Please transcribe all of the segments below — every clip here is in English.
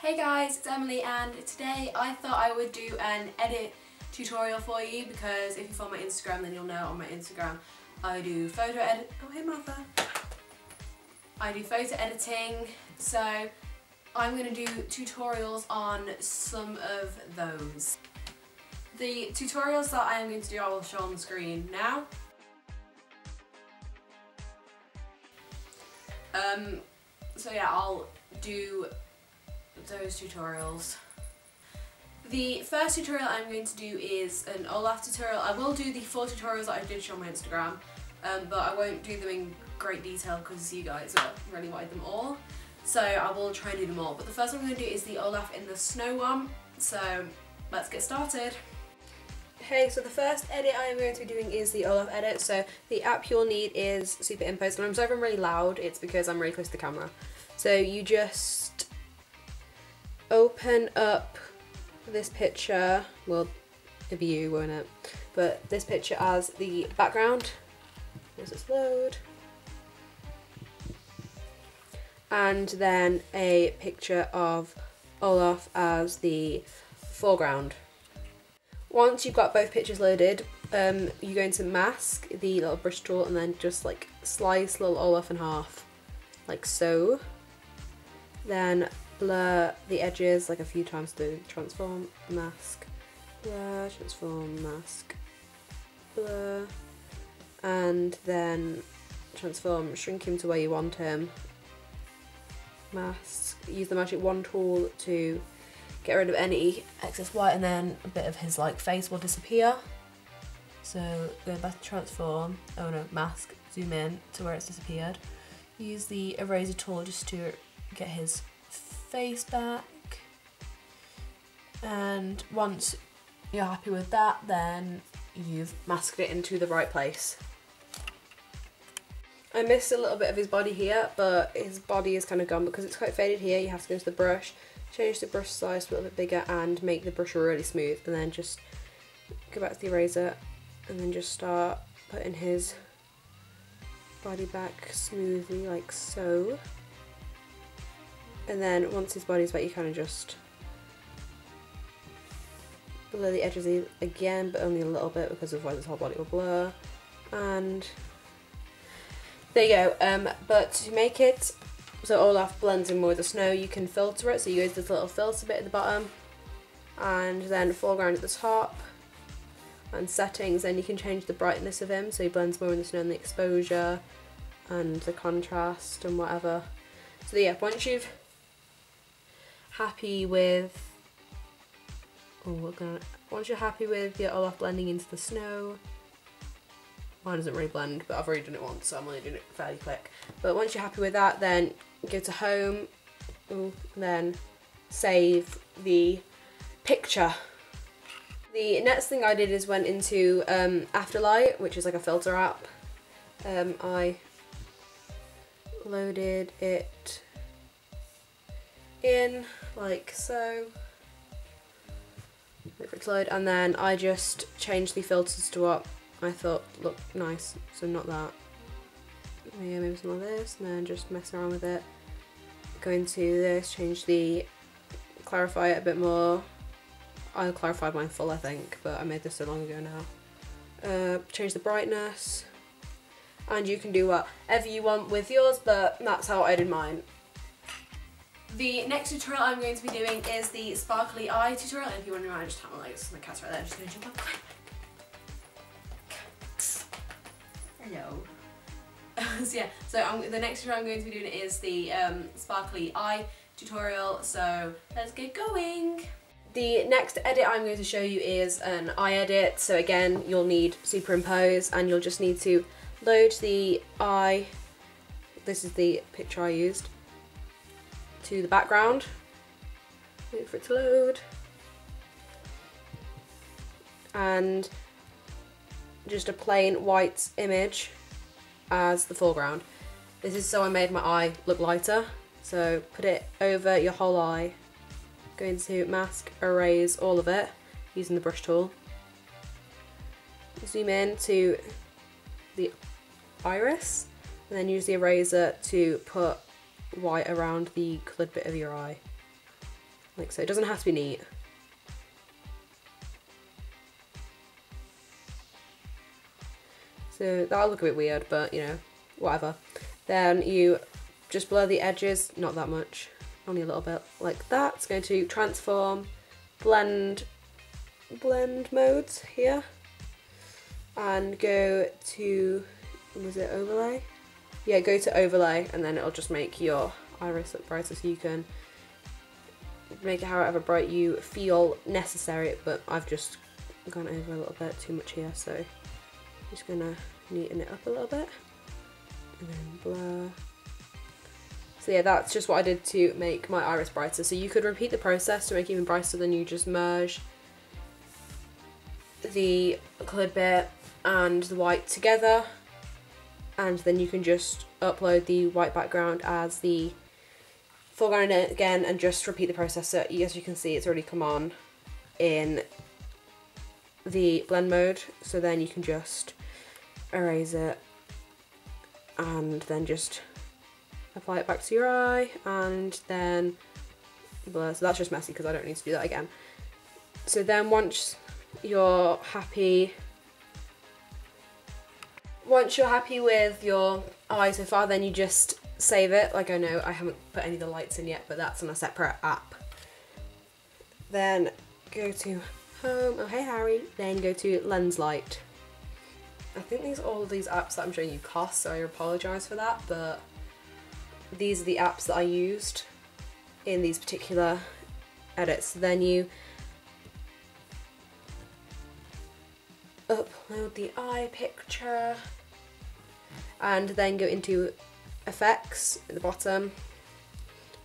Hey guys, it's Emily, and today I thought I would do an edit tutorial for you because if you follow my Instagram then you'll know on my Instagram I do photo edit. Oh hey Martha. I do photo editing, so I'm going to do tutorials on some of those. The tutorials that I am going to do I will show on the screen now. So yeah, I'll do those tutorials. The first tutorial I'm going to do is an Olaf tutorial. I will do the 4 tutorials that I did show on my Instagram, but I won't do them in great detail because you guys really wanted them all. So I will try and do them all. But the first one I'm going to do is the Olaf in the snow one. So let's get started. Okay, so the first edit I am going to be doing is the Olaf edit. So the app you'll need is Superimpose. And I'm sorry if I'm really loud, it's because I'm really close to the camera. So you just open up this picture, well it'll be you, won't it? But this picture as the background. Let's just load. And then a picture of Olaf as the foreground. Once you've got both pictures loaded, you're going to mask the little brush tool and then just like slice little Olaf in half, like so. Then blur the edges like a few times to transform, mask, blur, transform, mask, blur, and then transform, shrink him to where you want him, mask, use the magic wand tool to get rid of any excess white, and then a bit of his like face will disappear. So go back to transform, oh no, mask, zoom in to where it's disappeared, use the eraser tool just to get his face back, and once you're happy with that then you've masked it into the right place. I missed a little bit of his body here, but his body is kind of gone because it's quite faded here. You have to go to the brush, change the brush size to a little bit bigger and make the brush really smooth, and then just go back to the eraser and then just start putting his body back smoothly like so. And then once his body's back, you kind of just blur the edges again, but only a little bit because otherwise his whole body will blur. And there you go. But to make it so Olaf blends in more with the snow, you can filter it. So you use this little filter bit at the bottom, and then foreground at the top, and settings. Then you can change the brightness of him so he blends more in the snow and the exposure and the contrast and whatever. So yeah, once you've happy with, once you're happy with your Olaf blending into the snow, mine doesn't really blend, but I've already done it once, so I'm only doing it fairly quick. But once you're happy with that, then go to home, and then save the picture. The next thing I did is went into Afterlight, which is like a filter app. I loaded it in like so, wait for it to load, and then I just changed the filters to what I thought looked nice, so not that, yeah, maybe some of this, and then just mess around with it, go into this, change the, clarify it a bit more. I clarified mine full I think, but I made this so long ago now. Change the brightness, and you can do whatever you want with yours, but that's how I did mine. The next tutorial I'm going to be doing is the sparkly eye tutorial, and if you're wondering why I just have my legs, my cat's right there, I'm just going to jump up. Hello. So yeah, so the next tutorial I'm going to be doing is the sparkly eye tutorial, so let's get going. The next edit I'm going to show you is an eye edit, so again you'll need Superimpose, and you'll just need to load the eye, this is the picture I used, to the background, wait for it to load, and just a plain white image as the foreground. This is so I made my eye look lighter, so put it over your whole eye, go into mask, erase all of it using the brush tool, zoom in to the iris, and then use the eraser to put white around the coloured bit of your eye. like so. It doesn't have to be neat. So that'll look a bit weird, but you know, whatever. Then you just blur the edges, not that much, only a little bit, like that. It's going to transform, blend modes here, and go to, was it overlay? Yeah, go to overlay, and then it'll just make your iris look brighter, so you can make it however bright you feel necessary, but I've just gone over a little bit too much here, so I'm just gonna neaten it up a little bit, and then blur. So yeah, that's just what I did to make my iris brighter. So you could repeat the process to make it even brighter, then you just merge the coloured bit and the white together, and then you can just upload the white background as the foreground again, and just repeat the process. So as you can see, it's already come on in the blend mode, so then you can just erase it and then just apply it back to your eye and then blur. So that's just messy because I don't need to do that again. So then once you're happy with your eye so far, then you just save it. Like, I know I haven't put any of the lights in yet, but that's on a separate app. Then go to home, oh hey Harry, then go to Lenslight. I think all of these apps that I'm showing you cost, so I apologise for that, but these are the apps that I used in these particular edits. Then you upload the eye picture and then go into effects at the bottom.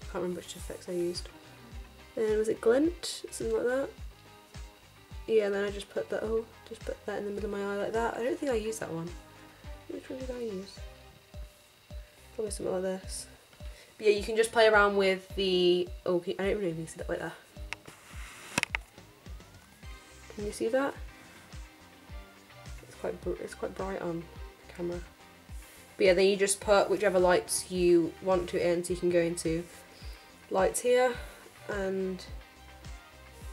I can't remember which effects I used. Then was it glint? Something like that. Yeah, then I just put that in the middle of my eye like that. I don't think I used that one. Which one did I use? Probably something like this. But yeah, you can just play around with the, oh, I don't really see that like that. Can you see that? It's quite bright on camera. But yeah, then you just put whichever lights you want to in, so you can go into lights here and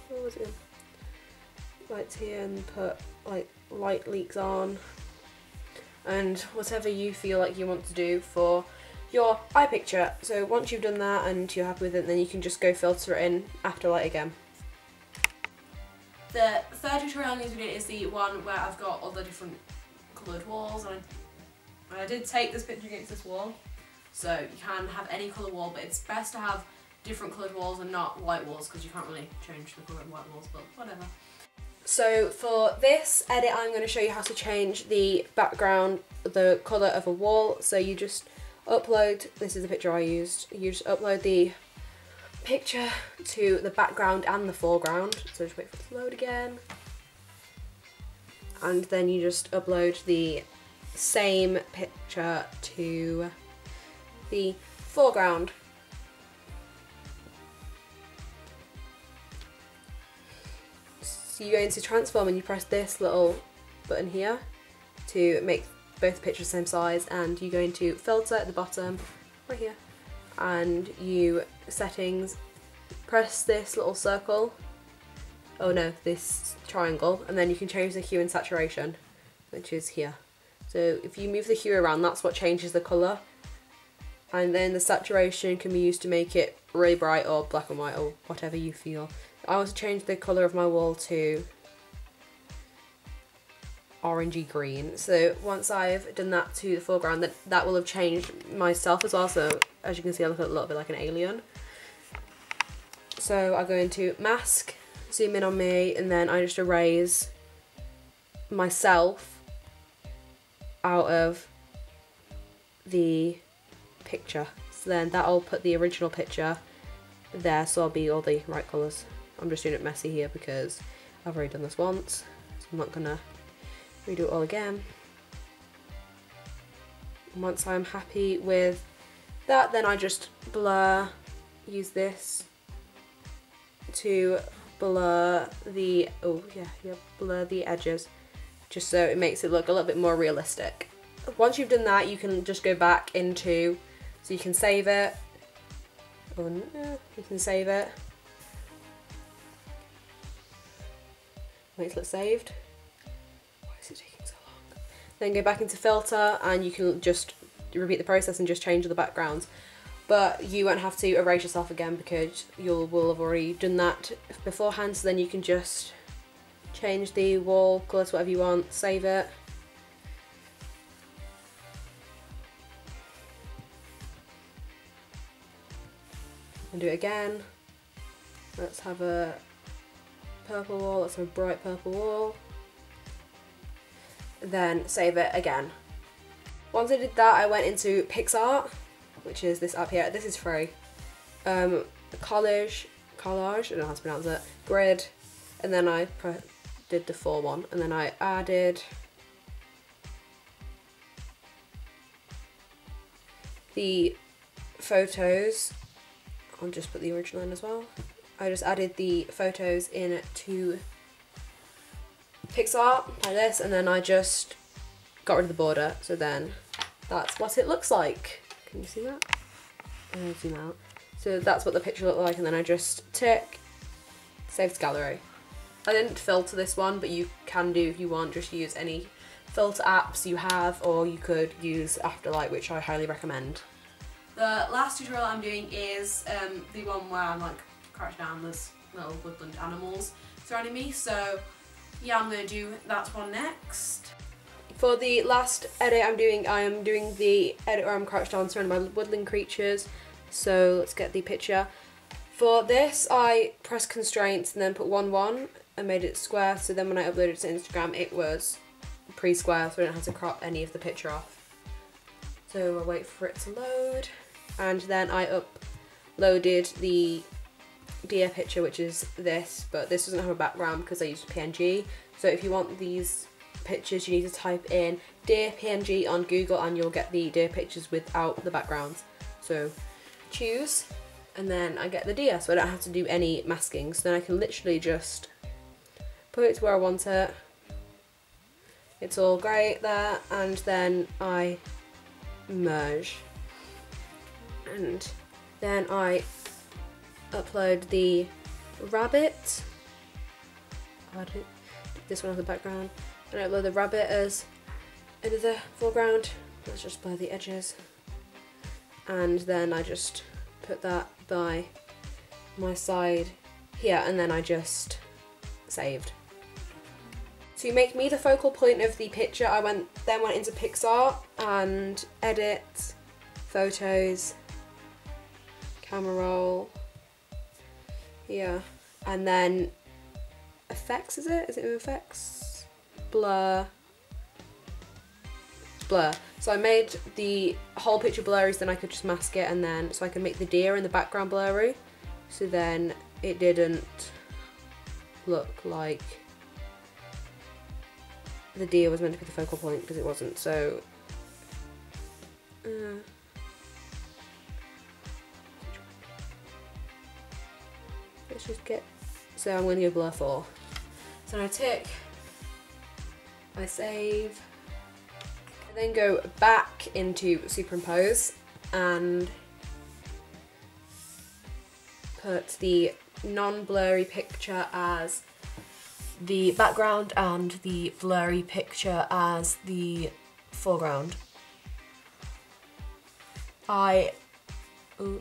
what was it? Lights here, and put like light leaks on and whatever you feel like you want to do for your eye picture. So once you've done that and you're happy with it, then you can just go filter it in Afterlight again. The third tutorial I'm going to do is the one where I've got all the different coloured walls, and I did take this picture against this wall, so you can have any colour wall, but it's best to have different coloured walls and not white walls because you can't really change the colour of white walls, but whatever. So for this edit I'm going to show you how to change the background, the colour of a wall. So you just upload, this is the picture I used, you just upload the picture to the background and the foreground, so just wait for it to load again, and then you just upload the same picture to the foreground. So you go into transform and you press this little button here to make both pictures the same size, and you go into filter at the bottom right here, and you settings, press this little circle, oh no, this triangle, and then you can change the hue and saturation, which is here. So if you move the hue around, that's what changes the colour, and then the saturation can be used to make it really bright or black and white or whatever you feel. I also changed the colour of my wall to orangey green. So once I've done that to the foreground, that will have changed myself as well. So as you can see, I look a little bit like an alien. So I go into mask, zoom in on me, and then I just erase myself out of the picture. So then that'll put the original picture there, so I'll be all the right colours. I'm just doing it messy here because I've already done this once, so I'm not gonna redo it all again. And once I'm happy with that, then I just blur, use this to blur the, blur the edges, just so it makes it look a little bit more realistic. Once you've done that, you can just go back into, so you can save it, you can save it, Wait till it's saved. Why is it taking so long? Then go back into filter and you can just repeat the process and just change the backgrounds. But you won't have to erase yourself again because you will have already done that beforehand, so then you can just change the wall colour to whatever you want, save it. And do it again. Let's have a purple wall, let's have a bright purple wall. Then save it again. Once I did that, I went into Picsart, which is this app here. This is free. Collage, I don't know how to pronounce it. Grid, and then I did the full one, and then I added the photos. I'll just put the original in as well. I just added the photos in to Picsart like this, and then I just got rid of the border. So then that's what it looks like. Can you see that? Zoom out. So that's what the picture looked like, and then I just tick, save to gallery. I didn't filter this one, but you can do if you want, just use any filter apps you have, or you could use Afterlight, which I highly recommend. The last tutorial I'm doing is the one where I'm like crouched down, there's little woodland animals surrounding me, so yeah, I'm going to do that one next. For the last edit I am doing the edit where I'm crouched down surrounded by woodland creatures. So let's get the picture. For this I pressed constraints and then put 1:1 and made it square, so then when I uploaded it to Instagram it was pre-square, so I don't have to crop any of the picture off. So I'll wait for it to load, and then I uploaded the deer picture, which is this, but this doesn't have a background because I used PNG. So if you want these pictures, you need to type in deer PNG on Google and you'll get the deer pictures without the backgrounds. So choose, and then I get the deer, so I don't have to do any masking. So then I can literally just put it to where I want it. It's all great there, and then I merge, and then I upload the rabbit. This one has the background, and I upload the rabbit as into the foreground. Let's just blur the edges, and then I just put that by my side here, and then I just saved. To make me the focal point of the picture, I then went into Picsart and edit, photos, camera roll, here, and then effects, is it in effects? Blur. So I made the whole picture blurry so then I could just mask it, and then so I could make the deer in the background blurry, so then it didn't look like the deer was meant to be the focal point, because it wasn't. So let's just get, so I'm going to go blur 4. So I tick, I save, I then go back into Superimpose and put the non-blurry picture as the background and the blurry picture as the foreground. I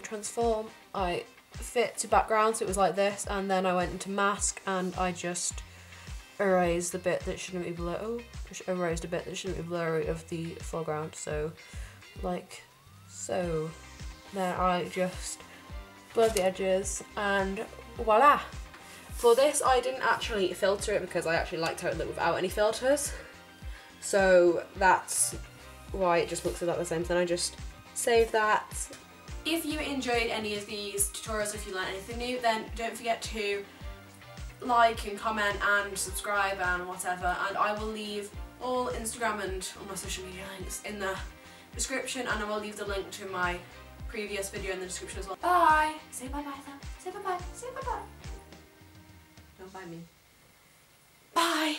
transform, I fit to background, so it was like this, and then I went into mask and I just erased the bit that shouldn't be blurry. Oh, just erased a bit that shouldn't be blurry of the foreground, so like so. Then I just blurred the edges and voila! For this I didn't actually filter it because I actually liked how it looked without any filters, so that's why it just looks about the same. So then I just save that. If you enjoyed any of these tutorials, if you learned anything new, then don't forget to like and comment and subscribe and whatever, and I will leave all Instagram and all my social media links in the description, and I will leave the link to my previous video in the description as well. Bye! Say bye bye then. Say bye bye. Say bye bye. Don't bite me. Bye!